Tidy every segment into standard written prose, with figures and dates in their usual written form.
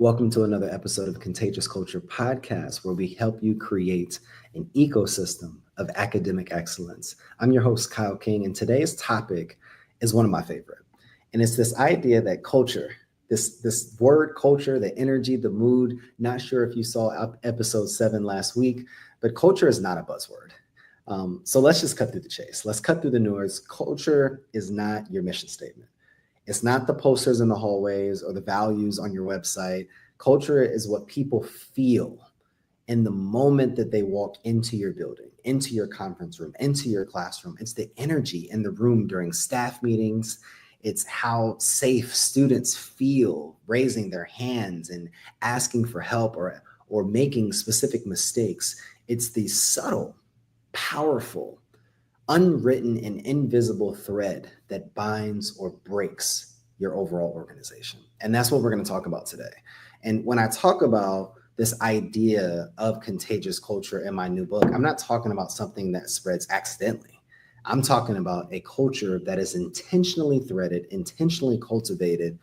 Welcome to another episode of Contagious Culture Podcast, where we help you create an ecosystem of academic excellence. I'm your host, Kyle King, and today's topic is one of my favorite. And it's this idea that culture, this word culture, the energy, the mood, not sure if you saw episode 7 last week, but culture is not a buzzword. So let's just cut through the chase. Let's cut through the noise. Culture is not your mission statement. It's not the posters in the hallways or the values on your website. Culture is what people feel in the moment that they walk into your building, into your conference room, into your classroom. It's the energy in the room during staff meetings. It's how safe students feel raising their hands and asking for help or making specific mistakes. It's the subtle, powerful, unwritten and invisible thread that binds or breaks your overall organization. And that's what we're going to talk about today. And when I talk about this idea of contagious culture in my new book, I'm not talking about something that spreads accidentally. I'm talking about a culture that is intentionally threaded, intentionally cultivated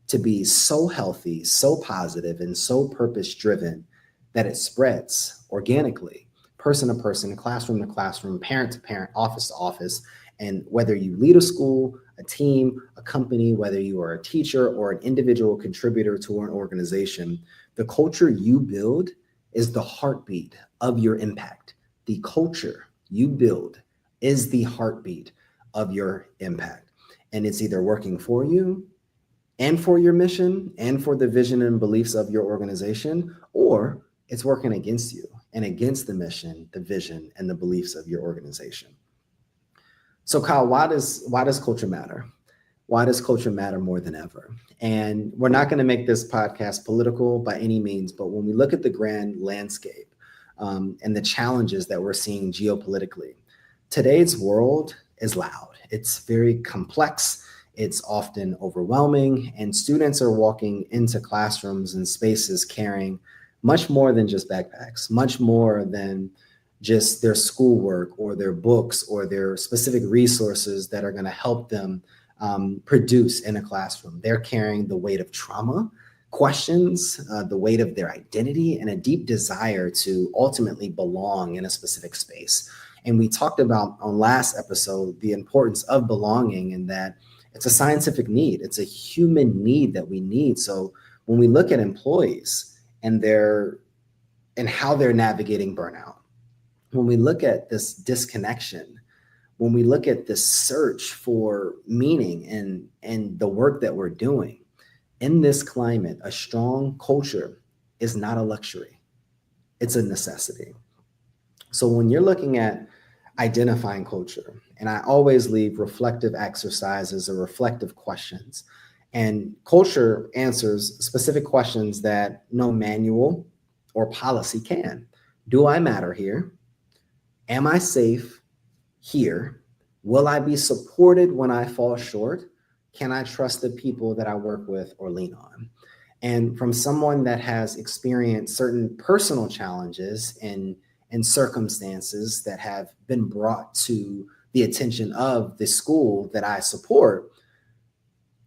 to be so healthy, so positive, and so purpose-driven that it spreads organically, person to person, classroom to classroom, parent to parent, office to office. And whether you lead a school, a team, a company, whether you are a teacher or an individual contributor to an organization, the culture you build is the heartbeat of your impact. The culture you build is the heartbeat of your impact. And it's either working for you and for your mission and for the vision and beliefs of your organization, or it's working against you and against the mission, the vision, and the beliefs of your organization. So Kyle, why does culture matter? Why does culture matter more than ever? And we're not going to make this podcast political by any means, but when we look at the grand landscape and the challenges that we're seeing geopolitically, today's world is loud. It's very complex. It's often overwhelming, and students are walking into classrooms and spaces carrying much more than just backpacks, much more than just their schoolwork or their books or their specific resources that are going to help them produce in a classroom. They're carrying the weight of trauma, questions, the weight of their identity, and a deep desire to ultimately belong in a specific space. And we talked about on last episode the importance of belonging and that it's a scientific need. It's a human need that we need. So when we look at employees and how they're navigating burnout, when we look at this disconnection, when we look at this search for meaning and the work that we're doing, in this climate, a strong culture is not a luxury. It's a necessity. So when you're looking at identifying culture, and I always leave reflective exercises or reflective questions, and culture answers specific questions that no manual or policy can. Do I matter here? Am I safe here? Will I be supported when I fall short? Can I trust the people that I work with or lean on? And from someone that has experienced certain personal challenges and circumstances that have been brought to the attention of the school that I support,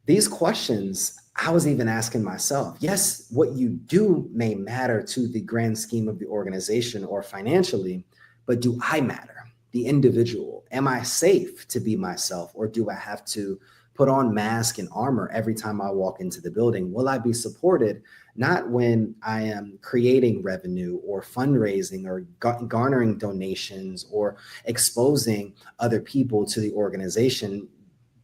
these questions I was even asking myself. Yes, what you do may matter to the grand scheme of the organization or financially, but do I matter, the individual? Am I safe to be myself, or do I have to put on mask and armor every time I walk into the building? Will I be supported, not when I am creating revenue or fundraising or garnering donations or exposing other people to the organization?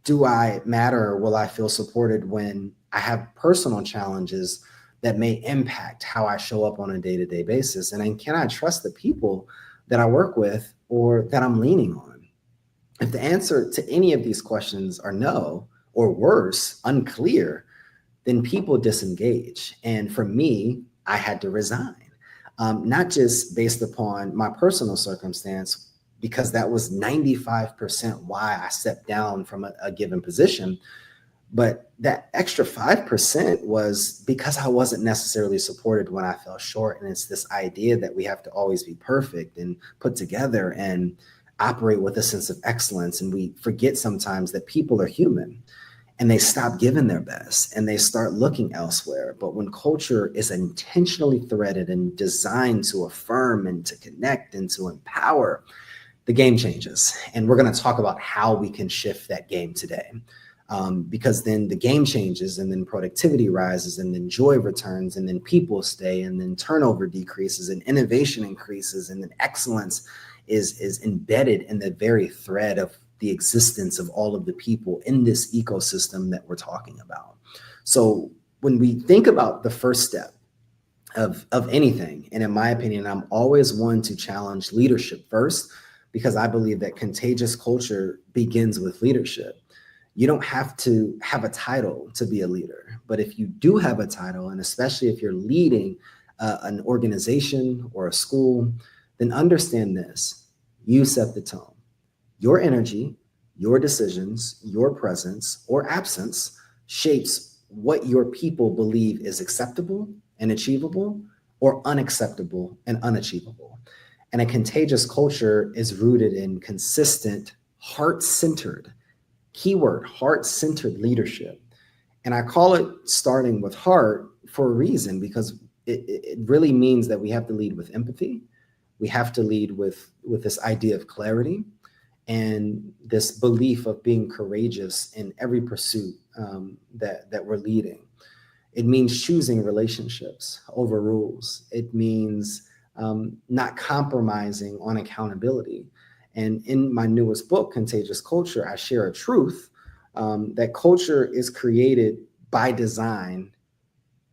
Do I matter, or will I feel supported when I have personal challenges that may impact how I show up on a day-to-day basis? And then can I trust the people that I work with or that I'm leaning on? If the answer to any of these questions are no, or worse, unclear, then people disengage. And for me, I had to resign, not just based upon my personal circumstance, because that was 95% why I stepped down from a given position. But that extra 5% was because I wasn't necessarily supported when I fell short. And it's this idea that we have to always be perfect and put together and operate with a sense of excellence. And we forget sometimes that people are human. and they stop giving their best and they start looking elsewhere. But when culture is intentionally threaded and designed to affirm and to connect and to empower, the game changes. And we're going to talk about how we can shift that game today. Because then the game changes, and then productivity rises, and then joy returns, and then people stay, and then turnover decreases, and innovation increases, and then excellence is embedded in the very thread of the existence of all of the people in this ecosystem that we're talking about. So when we think about the first step of anything, and in my opinion, I'm always one to challenge leadership first, because I believe that contagious culture begins with leadership. You don't have to have a title to be a leader, but if you do have a title, and especially if you're leading an organization or a school, then understand this: you set the tone. Your energy, your decisions, your presence or absence shapes what your people believe is acceptable and achievable, or unacceptable and unachievable. And a contagious culture is rooted in consistent, heart-centered, keyword, heart-centered leadership. And I call it starting with heart for a reason, because it really means that we have to lead with empathy. We have to lead with this idea of clarity and this belief of being courageous in every pursuit that we're leading. It means choosing relationships over rules. It means not compromising on accountability. And in my newest book, Contagious Culture, I share a truth that culture is created by design,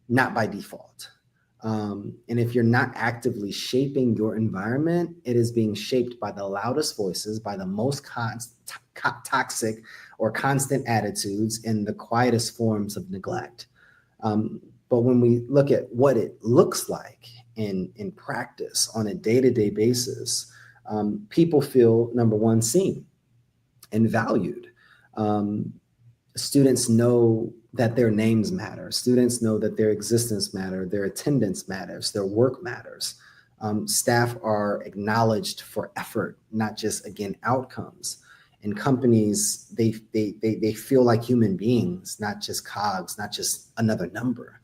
not by default. And if you're not actively shaping your environment, it is being shaped by the loudest voices, by the most toxic or constant attitudes, and the quietest forms of neglect. But when we look at what it looks like in practice on a day-to-day basis, people feel, number one, seen and valued. Students know that their names matter. Students know that their existence matters, their attendance matters, their work matters. Staff are acknowledged for effort, not just, again, outcomes. And companies, they feel like human beings, not just cogs, not just another number.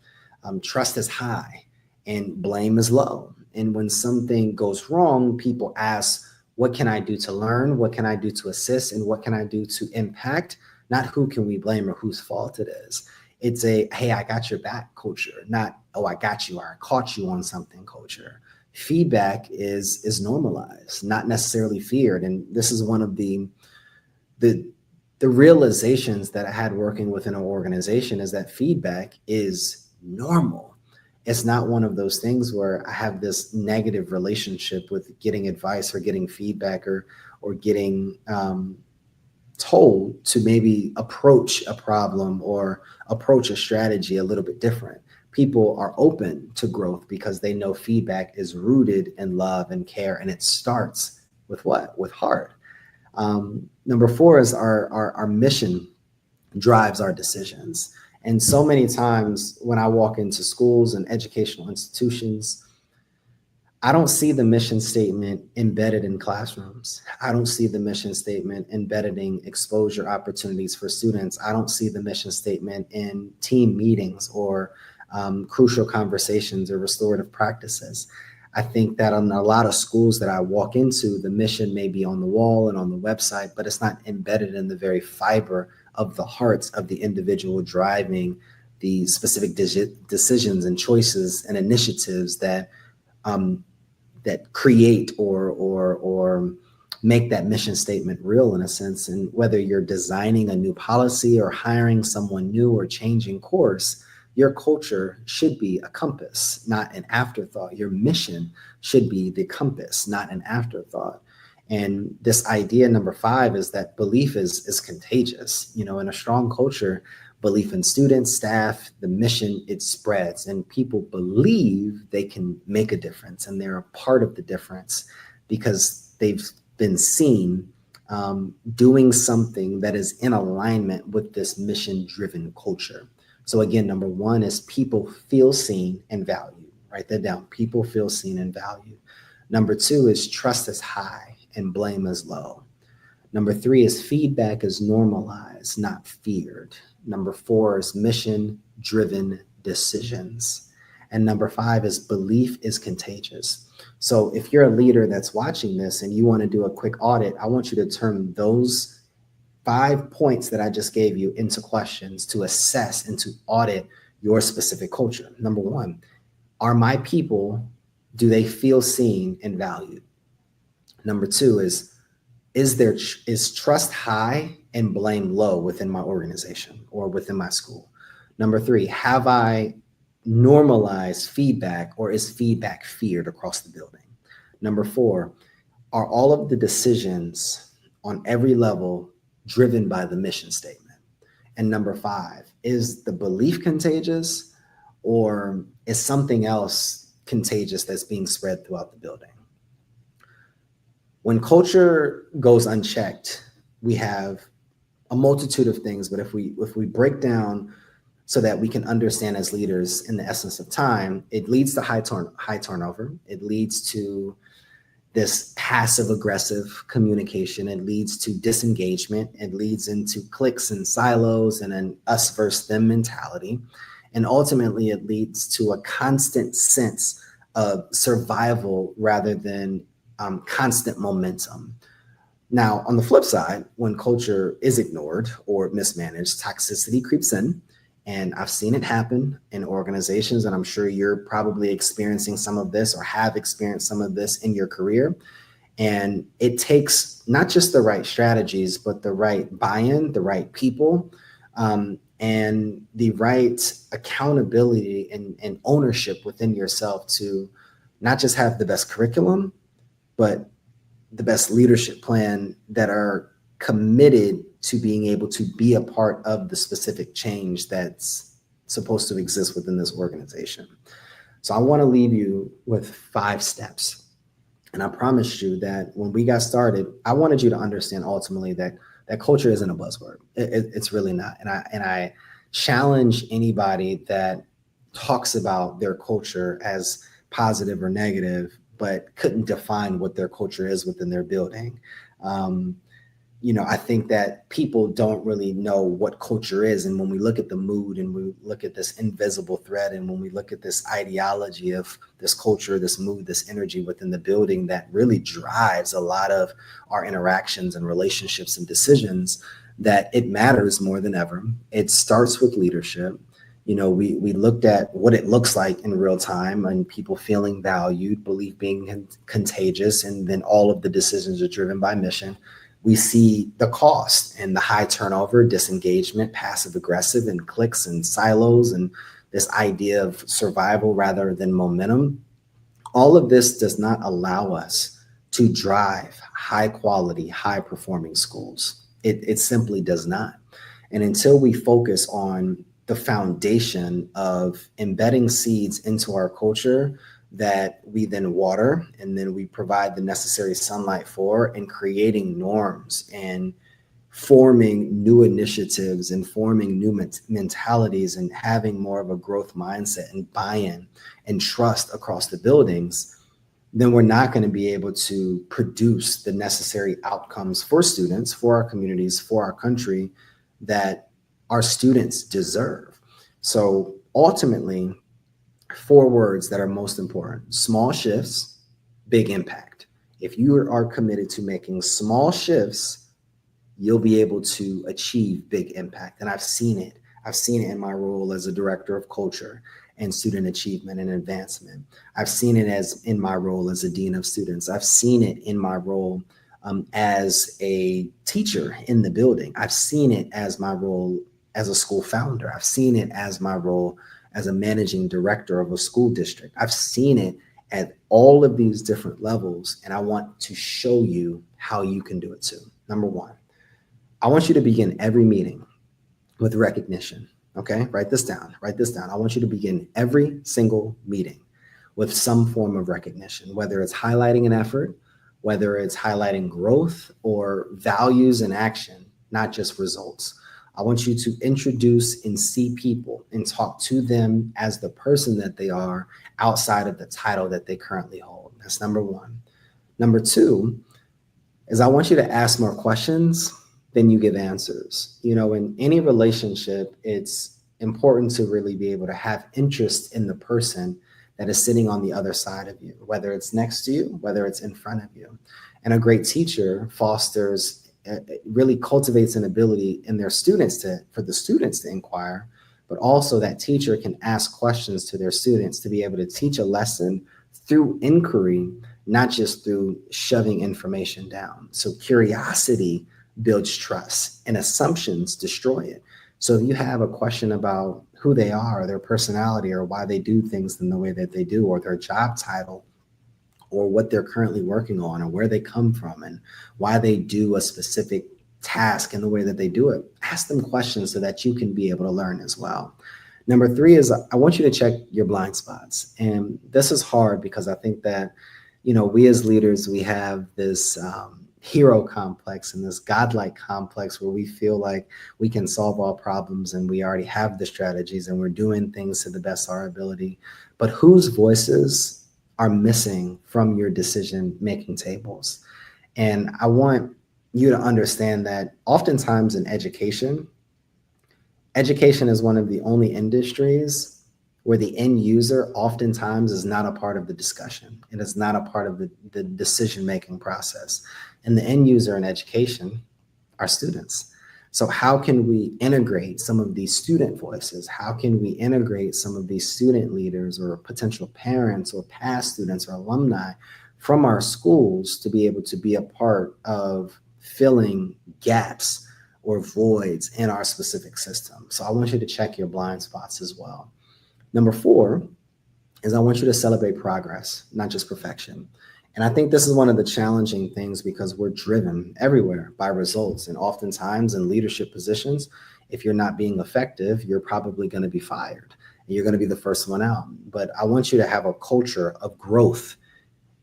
Trust is high and blame is low. And when something goes wrong, people ask, what can I do to learn? What can I do to assist? And what can I do to impact? Not who can we blame or whose fault it is. It's a, hey, I got your back culture, not, oh, I got you, or I caught you on something culture. Feedback is normalized, not necessarily feared. And this is one of the realizations that I had working within an organization, is that feedback is normal. It's not one of those things where I have this negative relationship with getting advice or getting feedback or getting told to maybe approach a problem or approach a strategy a little bit different. People are open to growth because they know feedback is rooted in love and care, and it starts with what? With heart. Number 4 is our mission drives our decisions. And so many times when I walk into schools and educational institutions, I don't see the mission statement embedded in classrooms. I don't see the mission statement embedded in exposure opportunities for students. I don't see the mission statement in team meetings or crucial conversations or restorative practices. I think that on a lot of schools that I walk into, the mission may be on the wall and on the website, but it's not embedded in the very fiber of the hearts of the individual driving the specific decisions and choices and initiatives that create or make that mission statement real, in a sense. And whether you're designing a new policy or hiring someone new or changing course, your culture should be a compass, not an afterthought. Your mission should be the compass, not an afterthought. And this idea, number 5, is that belief is contagious. You know, in a strong culture, belief in students, staff, the mission, it spreads, and people believe they can make a difference, and they're a part of the difference because they've been seen doing something that is in alignment with this mission-driven culture. So again, number 1 is people feel seen and valued. Write that down. People feel seen and valued. Number 2 is trust is high and blame is low. Number 3 is feedback is normalized, not feared. Number 4 is mission-driven decisions. And number 5 is belief is contagious. So if you're a leader that's watching this and you want to do a quick audit, I want you to turn those 5 points that I just gave you into questions to assess and to audit your specific culture. Number 1, are my people, do they feel seen and valued? Number 2 is trust high and blame low within my organization or within my school? Number 3, have I normalized feedback, or is feedback feared across the building? Number 4, are all of the decisions on every level driven by the mission statement? And number 5, is the belief contagious, or is something else contagious that's being spread throughout the building? When culture goes unchecked, we have a multitude of things, but if we break down so that we can understand as leaders in the essence of time, it leads to high turnover. It leads to this passive aggressive communication. It leads to disengagement. It leads into cliques and silos and an us versus them mentality. And ultimately it leads to a constant sense of survival rather than constant momentum. Now, on the flip side, when culture is ignored or mismanaged, toxicity creeps in. And I've seen it happen in organizations, and I'm sure you're probably experiencing some of this or have experienced some of this in your career. And it takes not just the right strategies, but the right buy-in, the right people, and the right accountability and ownership within yourself to not just have the best curriculum, but the best leadership plan that are committed to being able to be a part of the specific change that's supposed to exist within this organization. So I want to leave you with 5 steps. And I promised you that when we got started, I wanted you to understand ultimately that culture isn't a buzzword. It's really not. And I challenge anybody that talks about their culture as positive or negative, but couldn't define what their culture is within their building. I think that people don't really know what culture is. And when we look at the mood and we look at this invisible thread, and when we look at this ideology of this culture, this mood, this energy within the building that really drives a lot of our interactions and relationships and decisions, that it matters more than ever. It starts with leadership. We looked at what it looks like in real time and people feeling valued, belief being contagious, and then all of the decisions are driven by mission. We see the cost and the high turnover, disengagement, passive aggressive, and cliques and silos, and this idea of survival rather than momentum. All of this does not allow us to drive high quality, high performing schools. It simply does not. And until we focus on the foundation of embedding seeds into our culture that we then water and then we provide the necessary sunlight for, and creating norms and forming new initiatives and forming new mentalities and having more of a growth mindset and buy-in and trust across the buildings, then we're not going to be able to produce the necessary outcomes for students, for our communities, for our country that our students deserve. So ultimately, 4 words that are most important: small shifts, big impact. If you are committed to making small shifts, you'll be able to achieve big impact. And I've seen it. I've seen it in my role as a director of culture and student achievement and advancement. I've seen it as in my role as a dean of students. I've seen it in my role as a teacher in the building. I've seen it as my role as a school founder. I've seen it as my role as a managing director of a school district. I've seen it at all of these different levels, and I want to show you how you can do it too. Number 1, I want you to begin every meeting with recognition. Okay, write this down. I want you to begin every single meeting with some form of recognition, whether it's highlighting an effort, whether it's highlighting growth or values and action, not just results. I want you to introduce and see people and talk to them as the person that they are outside of the title that they currently hold. That's number 1. Number 2 is I want you to ask more questions then you give answers. In any relationship, it's important to really be able to have interest in the person that is sitting on the other side of you, whether it's next to you, whether it's in front of you. And a great teacher fosters, really cultivates an ability in their students for the students to inquire, but also that teacher can ask questions to their students to be able to teach a lesson through inquiry, not just through shoving information down. So curiosity builds trust and assumptions destroy it. So if you have a question about who they are, their personality, or why they do things in the way that they do, or their job title, or what they're currently working on, or where they come from, and why they do a specific task in the way that they do it, ask them questions so that you can be able to learn as well. Number 3 is I want you to check your blind spots. And this is hard because I think that, we as leaders, we have this hero complex and this godlike complex where we feel like we can solve all problems and we already have the strategies and we're doing things to the best of our ability. But whose voices are missing from your decision-making tables? And I want you to understand that oftentimes in education is one of the only industries where the end user oftentimes is not a part of the discussion. It is not a part of the decision-making process. And the end user in education are students. So how can we integrate some of these student voices? How can we integrate some of these student leaders or potential parents or past students or alumni from our schools to be able to be a part of filling gaps or voids in our specific system? So I want you to check your blind spots as well. Number 4 is I want you to celebrate progress, not just perfection. And I think this is one of the challenging things because we're driven everywhere by results. And oftentimes in leadership positions, if you're not being effective, you're probably going to be fired. And you're going to be the first one out. But I want you to have a culture of growth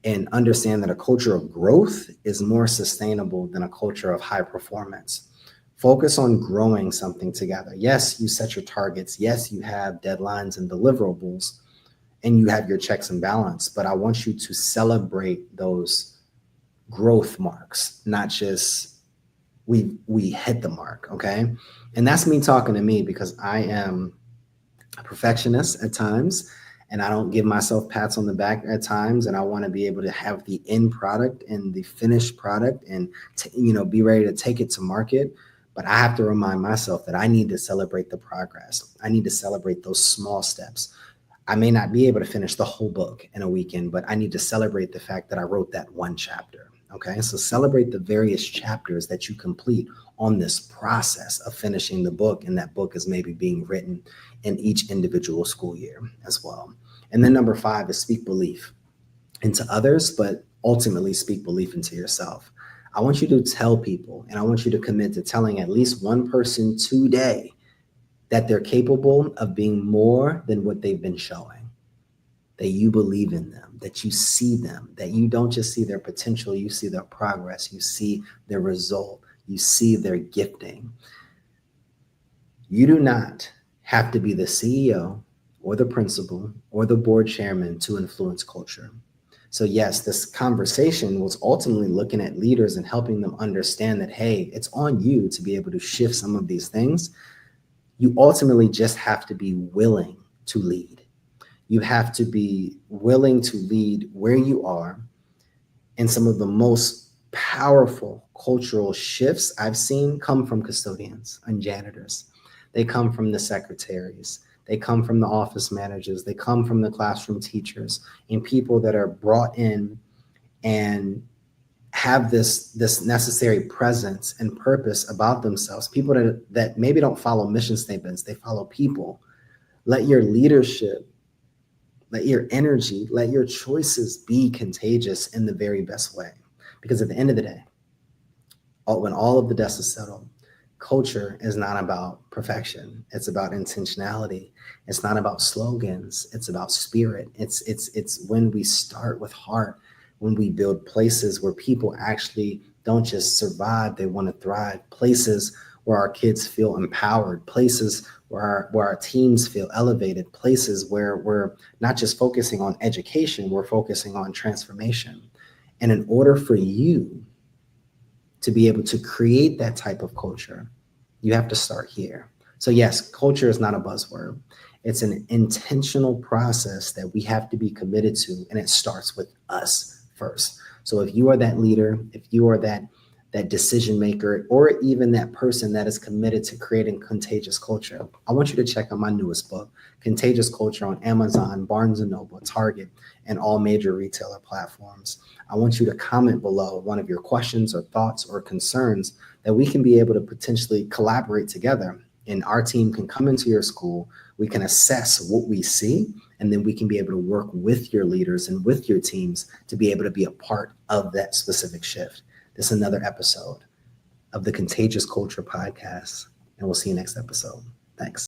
and understand that a culture of growth is more sustainable than a culture of high performance. Focus on growing something together. Yes, you set your targets. Yes, you have deadlines and deliverables, and you have your checks and balance, but I want you to celebrate those growth marks, not just we hit the mark, okay? And that's me talking to me because I am a perfectionist at times, and I don't give myself pats on the back at times, and I want to be able to have the end product and the finished product and be ready to take it to market. But I have to remind myself that I need to celebrate the progress. I need to celebrate those small steps. I may not be able to finish the whole book in a weekend, but I need to celebrate the fact that I wrote that one chapter. Okay, so celebrate the various chapters that you complete on this process of finishing the book, and that book is maybe being written in each individual school year as well. And then number 5 is speak belief into others, but ultimately speak belief into yourself. I want you to tell people, and I want you to commit to telling at least one person today that they're capable of being more than what they've been showing, that you believe in them, that you see them, that you don't just see their potential, you see their progress, you see their result, you see their gifting. You do not have to be the CEO or the principal or the board chairman to influence culture. So yes, this conversation was ultimately looking at leaders and helping them understand that, hey, it's on you to be able to shift some of these things. You ultimately just have to be willing to lead. You have to be willing to lead where you are. And some of the most powerful cultural shifts I've seen come from custodians and janitors. They come from the secretaries. They come from the office managers. They come from the classroom teachers and people that are brought in and have this necessary presence and purpose about themselves. People that maybe don't follow mission statements, they follow people. Let your leadership, let your energy, let your choices be contagious in the very best way. Because at the end of the day, when all of the dust is settled, culture is not about perfection. It's about intentionality. It's not about slogans. It's about spirit. It's when we start with heart, when we build places where people actually don't just survive, they want to thrive, places where our kids feel empowered, places where our teams feel elevated, places where we're not just focusing on education, we're focusing on transformation. And in order for you to be able to create that type of culture, you have to start here. So yes, culture is not a buzzword. It's an intentional process that we have to be committed to, and it starts with us first. So if you are that leader, if you are that decision maker, or even that person that is committed to creating contagious culture, I want you to check out my newest book, Contagious Culture, on Amazon, Barnes & Noble, Target, and all major retailer platforms. I want you to comment below one of your questions or thoughts or concerns that we can be able to potentially collaborate together. And our team can come into your school, we can assess what we see, and then we can be able to work with your leaders and with your teams to be able to be a part of that specific shift. This is another episode of the Contagious Culture Podcast, and we'll see you next episode. Thanks.